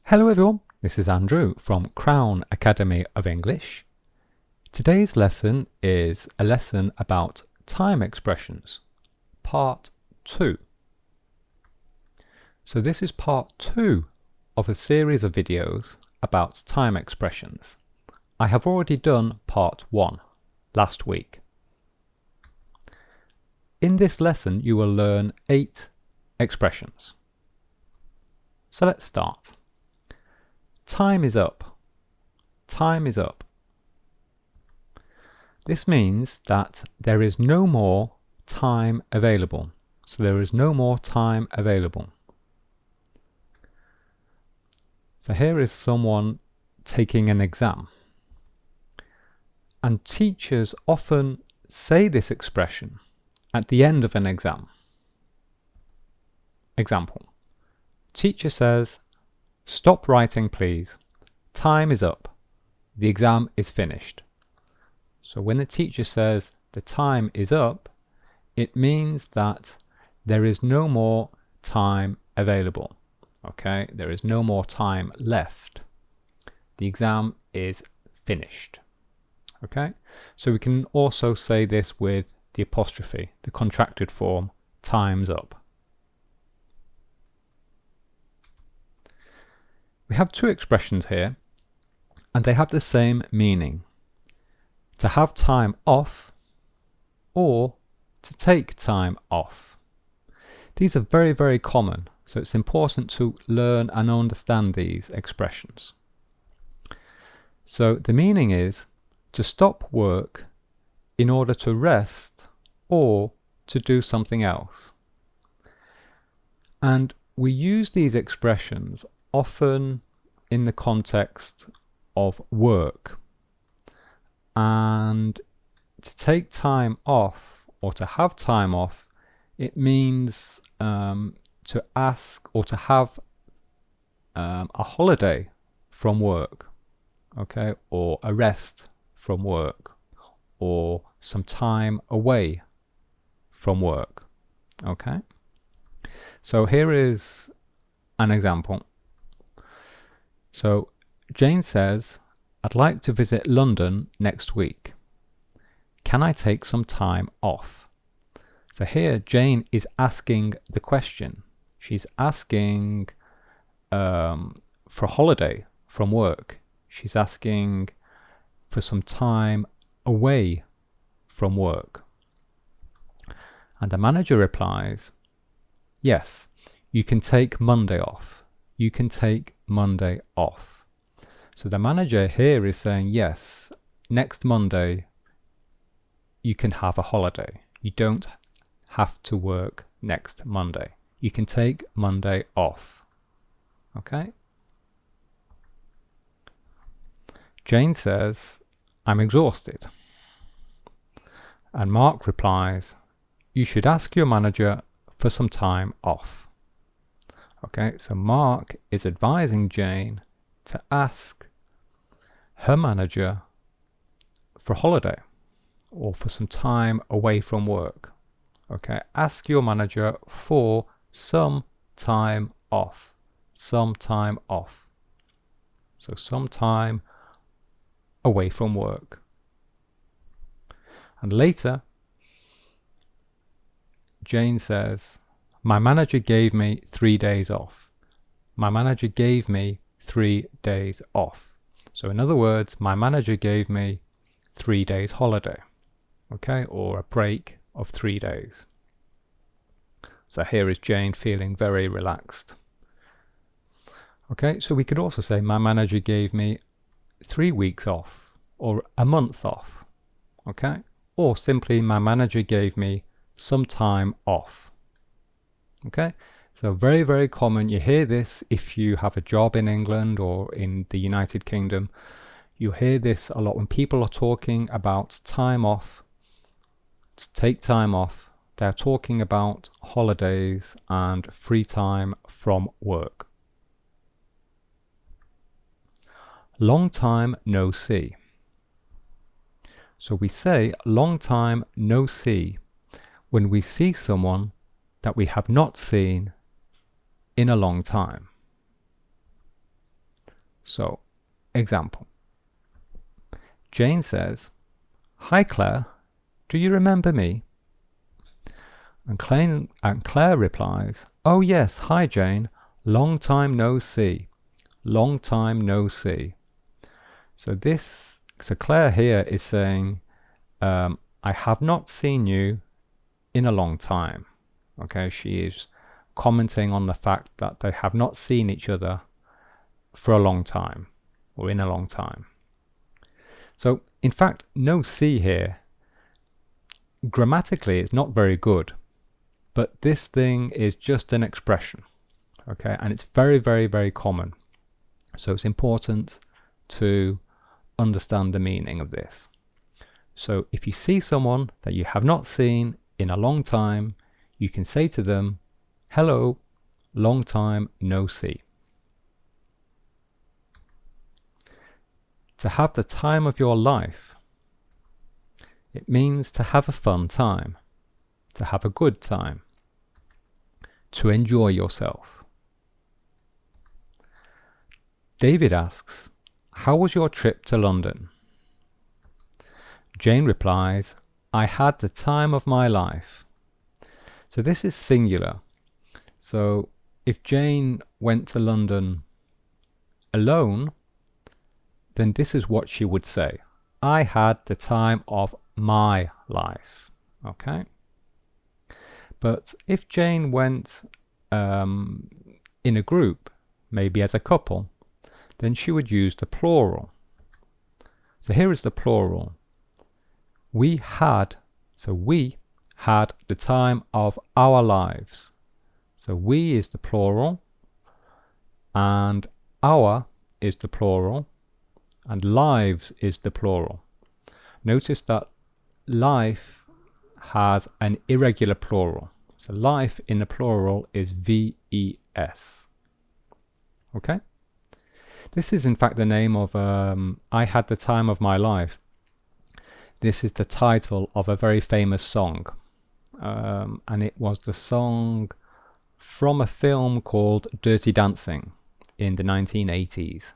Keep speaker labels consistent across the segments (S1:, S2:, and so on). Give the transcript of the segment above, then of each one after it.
S1: Hello everyone, this is Andrew from Crown Academy of English. Today's lesson is a lesson about time expressions, part 2. So this is part 2 of a series of videos about time expressions. I have already done part 1 last week. In this lesson you will learn 8 expressions. So let's start. Time is up. Time is up. This means that there is no more time available. So there is no more time available. So here is someone taking an exam. And teachers often say this expression at the end of an exam. Example. Teacher says, "Stop writing, please. Time is up. The exam is finished." So when the teacher says the time is up, it means that there is no more time available. Okay, there is no more time left. The exam is finished. Okay, so we can also say this with the apostrophe, the contracted form, time's up. We have 2 expressions here, and they have the same meaning. To have time off, or to take time off. These are very, very common, so it's important to learn and understand these expressions. So the meaning is to stop work in order to rest or to do something else. And we use these expressions often in the context of work. And to take time off or to have time off, it means to ask or to have a holiday from work, okay, or a rest from work, or some time away from work, okay. So here is an example. So Jane says, "I'd like to visit London next week. Can I take some time off?" So here Jane is asking the question. She's asking for a holiday from work. She's asking for some time away from work. And the manager replies, "Yes, you can take Monday off. You can take Monday off." So the manager here is saying, yes, next Monday you can have a holiday. You don't have to work next Monday. You can take Monday off. Okay? Jane says, "I'm exhausted." And Mark replies, "You should ask your manager for some time off." Okay, so Mark is advising Jane to ask her manager for a holiday or for some time away from work. Okay, ask your manager for some time off. Some time off. So some time away from work. And later, Jane says, "My manager gave me 3 days off." My manager gave me 3 days off. So in other words, my manager gave me 3 days holiday, okay, or a break of 3 days. So here is Jane feeling very relaxed. Okay, so we could also say my manager gave me 3 weeks off or a month off, okay, or simply my manager gave me some time off. Okay, so very, very common. You hear this if you have a job in England or in the United Kingdom. You hear this a lot when people are talking about time off, to take time off. They're talking about holidays and free time from work. Long time no see. So we say long time no see when we see someone that we have not seen in a long time. So, example. Jane says, "Hi Claire, do you remember me?" And Claire replies, "Oh yes, hi Jane, long time no see. Long time no see." So Claire here is saying, I have not seen you in a long time. Okay, she is commenting on the fact that they have not seen each other for a long time, or in a long time. So, in fact, no see here, grammatically, it's not very good, but this thing is just an expression, okay, and it's very, very, very common. So it's important to understand the meaning of this. So if you see someone that you have not seen in a long time, you can say to them, "Hello, long time no see." To have the time of your life, it means to have a fun time, to have a good time, to enjoy yourself. David asks, "How was your trip to London?" Jane replies, "I had the time of my life." So this is singular. So if Jane went to London alone, then this is what she would say. I had the time of my life. Okay? But if Jane went in a group, maybe as a couple, then she would use the plural. So here is the plural. We had the time of our lives. So we is the plural, and our is the plural, and lives is the plural. Notice that life has an irregular plural. So life in the plural is VES. Okay? This is in fact the name of I Had the Time of My Life. This is the title of a very famous song. And it was the song from a film called Dirty Dancing in the 1980s.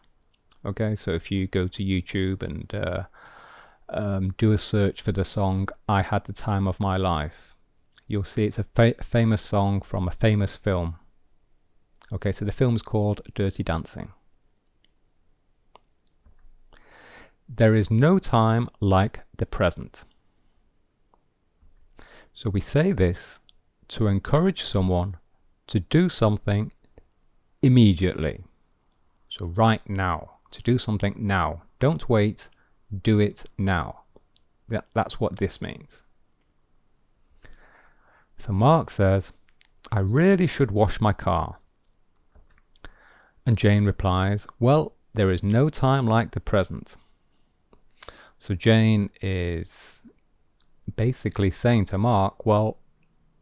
S1: Okay, so if you go to YouTube and do a search for the song I Had the Time of My Life, you'll see it's a famous song from a famous film. Okay, so the film's called Dirty Dancing. There is no time like the present. So we say this to encourage someone to do something immediately. So right now, to do something now. Don't wait, do it now. That's what this means. So Mark says, "I really should wash my car." And Jane replies, "Well, there is no time like the present." So Jane is basically saying to Mark, well,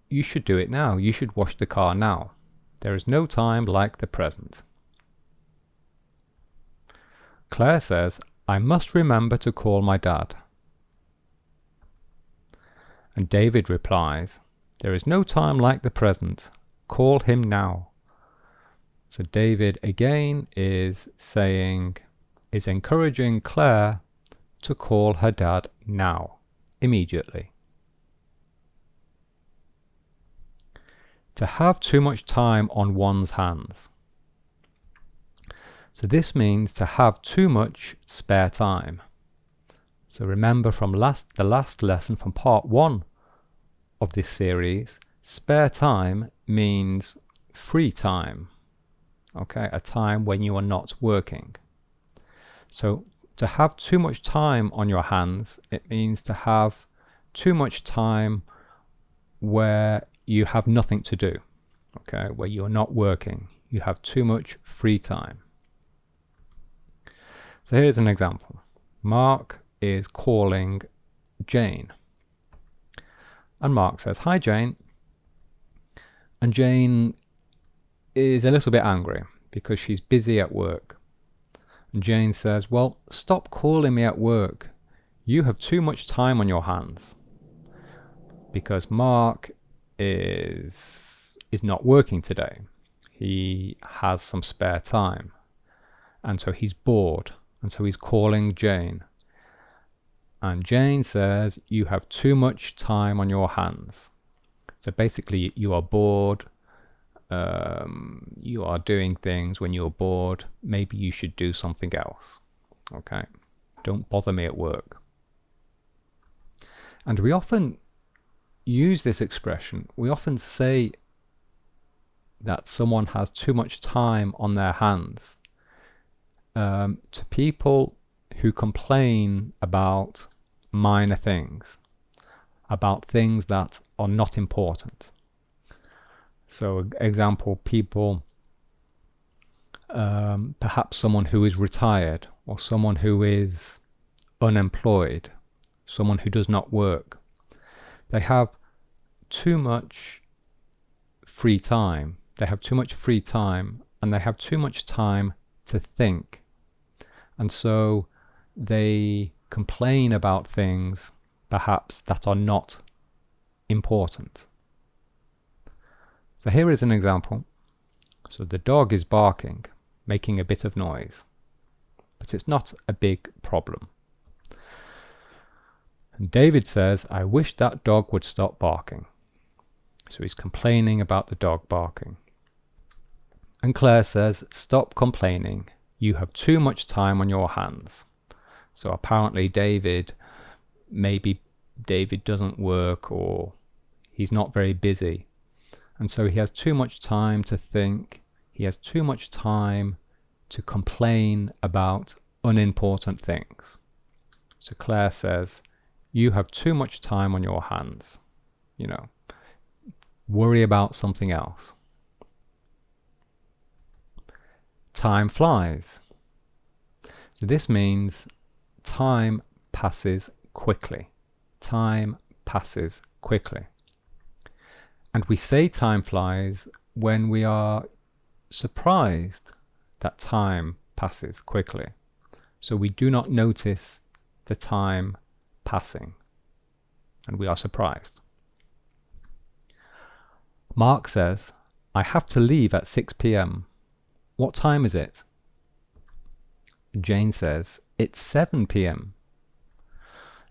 S1: you should do it now. You should wash the car now. There is no time like the present. Claire says, "I must remember to call my dad." And David replies, "There is no time like the present. Call him now." So David again is encouraging Claire to call her dad now, immediately. To have too much time on one's hands. So this means to have too much spare time. So remember from the last lesson from part 1 of this series, spare time means free time. Okay, a time when you are not working. So to have too much time on your hands, it means to have too much time where you have nothing to do. Okay, where you're not working. You have too much free time. So here's an example. Mark is calling Jane. And Mark says, "Hi Jane." And Jane is a little bit angry because she's busy at work. And Jane says, "Well, stop calling me at work. You have too much time on your hands." Because Mark is not working today. He has some spare time. And so he's bored. And so he's calling Jane. And Jane says, you have too much time on your hands. So basically, you are bored. You are doing things when you're bored. Maybe you should do something else. Okay? Don't bother me at work. And we often use this expression. We often say that someone has too much time on their hands to people who complain about minor things, about things that are not important. So, example, people, perhaps someone who is retired, or someone who is unemployed, someone who does not work. They have too much free time. They have too much free time, and they have too much time to think. And so they complain about things perhaps that are not important. So here is an example. So the dog is barking, making a bit of noise, but it's not a big problem. And David says, I wish that dog would stop barking. So he's complaining about the dog barking. And Claire says, stop complaining. You have too much time on your hands. So apparently maybe David doesn't work, or he's not very busy. And so he has too much time to think. He has too much time to complain about unimportant things. So Claire says, you have too much time on your hands. Worry about something else. Time flies. So this means time passes quickly. Time passes quickly. And we say time flies when we are surprised that time passes quickly. So we do not notice the time passing, and we are surprised. Mark says, I have to leave at 6 p.m. What time is it? Jane says, it's 7 p.m.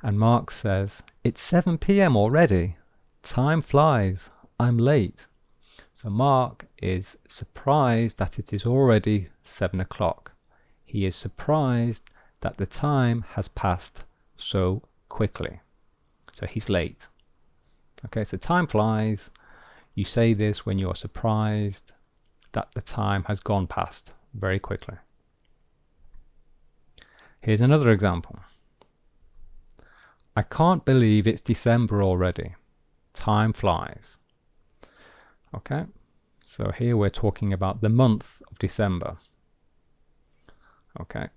S1: And Mark says, it's 7 p.m. already. Time flies. I'm late. So Mark is surprised that it is already 7 o'clock. He is surprised that the time has passed so quickly. So he's late. Okay, so time flies. You say this when you're surprised that the time has gone past very quickly. Here's another example. I can't believe it's December already. Time flies. Okay, so here we're talking about the month of December. Okay,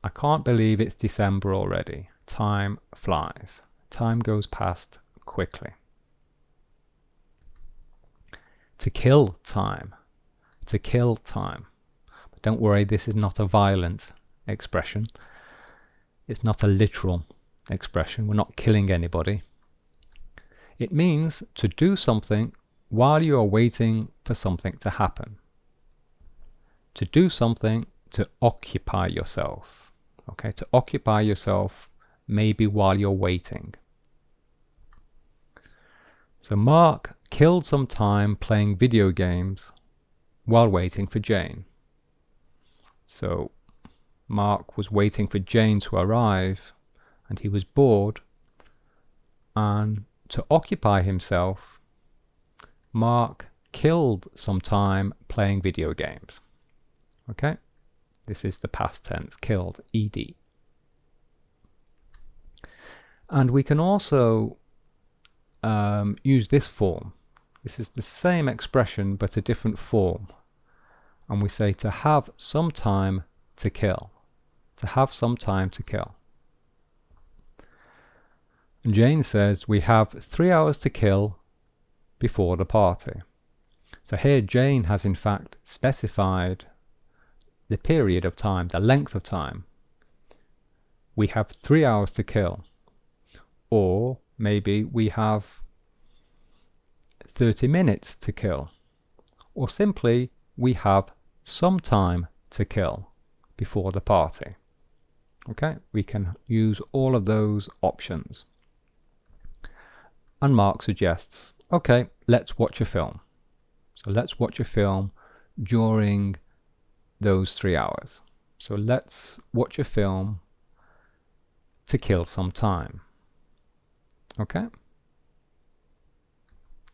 S1: I can't believe it's December already. Time flies. Time goes past quickly. To kill time. To kill time. But don't worry, this is not a violent expression. It's not a literal expression. We're not killing anybody. It means to do something while you are waiting for something to happen. To do something to occupy yourself. Okay, to occupy yourself maybe while you're waiting. So Mark killed some time playing video games while waiting for Jane. So Mark was waiting for Jane to arrive, and he was bored, and to occupy himself, Mark killed some time playing video games. Okay, this is the past tense, killed, ed. And we can also use this form. This is the same expression but a different form. And we say to have some time to kill. To have some time to kill. And Jane says we have 3 hours to kill before the party. So here Jane has in fact specified the period of time, the length of time. We have 3 hours to kill. Or maybe we have 30 minutes to kill. Or simply we have some time to kill. before the party. Okay, we can use all of those options. And Mark suggests, okay, let's watch a film. So let's watch a film during those 3 hours. So let's watch a film to kill some time. Okay.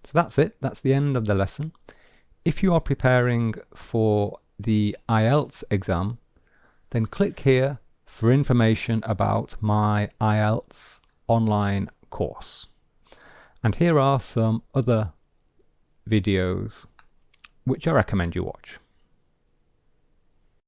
S1: So that's it. That's the end of the lesson. If you are preparing for the IELTS exam, then click here for information about my IELTS online course. And here are some other videos which I recommend you watch.